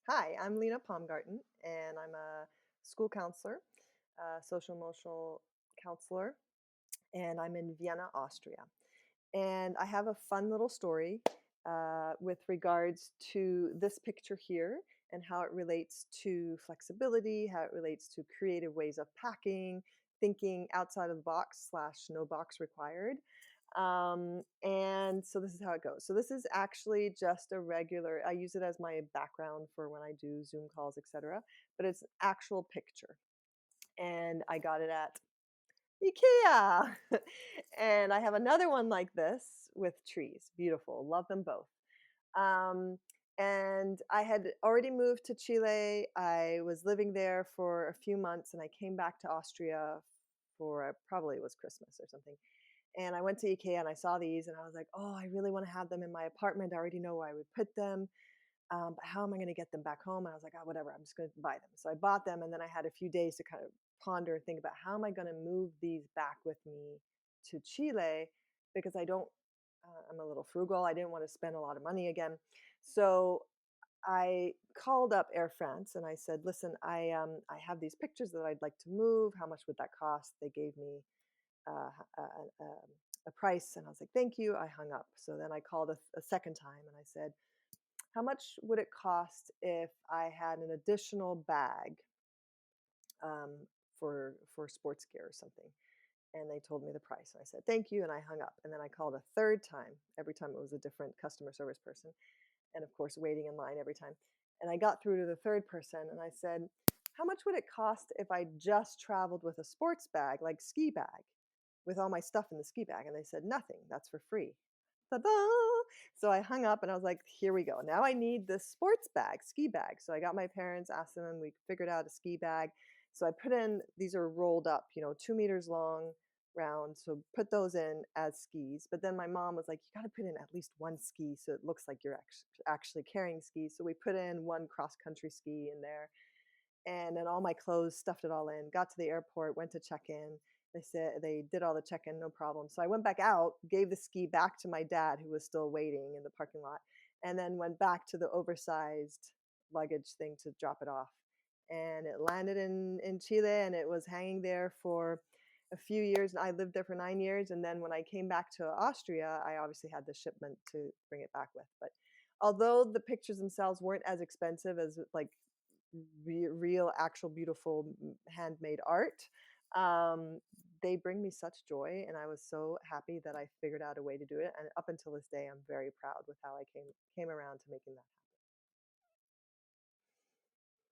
Hi, I'm Lina Palmgarten, and I'm a school counselor, social emotional counselor, and I'm in Vienna, Austria. And I have a fun little story with regards to this picture here and how it relates to flexibility, how it relates to creative ways of packing, thinking outside of the box slash no box required. And so this is how it goes. So this is actually just a regular, I use it as my background for when I do Zoom calls, etc. But it's an actual picture. And I got it at IKEA. And I have another one like this with trees. Beautiful. Love them both. Um, and I had already moved to Chile. I was living there for a few months and I came back to Austria for probably it was Christmas or something. And I went to IKEA and I saw these and I was like, oh, I really want to have them in my apartment. I already know where I would put them. But how am I going to get them back home? And I was like, oh, whatever, I'm just going to buy them. So I bought them and then I had a few days to kind of ponder and think about how am I going to move these back with me to Chile because I'm a little frugal. I didn't want to spend a lot of money again. So I called up Air France and I said, listen, I have these pictures that I'd like to move. How much would that cost? They gave me uh, a, a, a price. And I was like, thank you. I hung up. So then I called a second time and I said, how much would it cost if I had an additional bag for sports gear or something? And they told me the price. And I said, thank you. And I hung up. And then I called a third time. Every time it was a different customer service person. And of course, waiting in line every time. And I got through to the third person and I said, how much would it cost if I just traveled with a sports bag, like ski bag, with all my stuff in the ski bag? And they said, nothing, that's for free. Ta-da! So I hung up and I was like, here we go. Now I need this sports bag, ski bag. So I got my parents, asked them, and we figured out a ski bag. So I put in, these are rolled up, 2 meters long, round. So put those in as skis. But then my mom was like, you got to put in at least one ski so it looks like you're actually carrying skis. So we put in one cross country ski in there and then all my clothes, stuffed it all in, got to the airport, went to check in. They said they did all the check in, no problem. So I went back out, gave the ski back to my dad, who was still waiting in the parking lot, and then went back to the oversized luggage thing to drop it off. And it landed in Chile and it was hanging there for a few years. I lived there for 9 years. And then when I came back to Austria, I obviously had the shipment to bring it back with. But although the pictures themselves weren't as expensive as like real, actual, beautiful handmade art. Um, they bring me such joy, and I was so happy that I figured out a way to do it. And up until this day, I'm very proud with how I came around to making that happen.